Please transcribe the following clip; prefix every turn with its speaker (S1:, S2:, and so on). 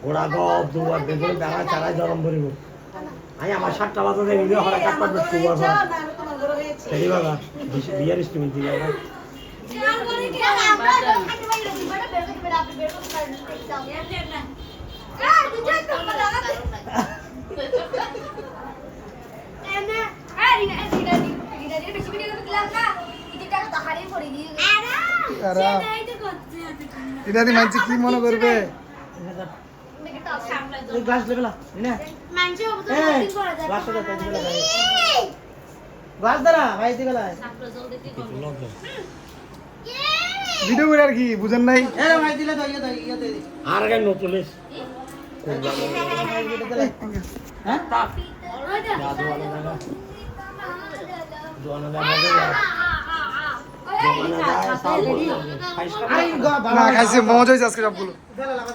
S1: ঘোড়া গপ দুবার বেগুন বেড়া চারা গরম করিব আমি আমার 7টা বাজে ভিডিও হরা কাট করব সুবার সেই বাবা বিয়ার স্টিমেন্ট দিলা না
S2: এটা দি মানছি কি মনে করবে
S1: গ্লাস লেবেলা না
S3: মানছি অবশ্যই করে যায়
S1: গ্লাস দাও দিবেলা গ্লাস দাও ভাই দিবেলা
S2: ভিডিও করে আর কি বুঝেন নাই
S1: এ ভাই দিলে দাও ইয়ে দে আর গান নতুন এস হ্যাঁ তা
S2: না খাইছে মজা হয়েছে আজকে সবগুলো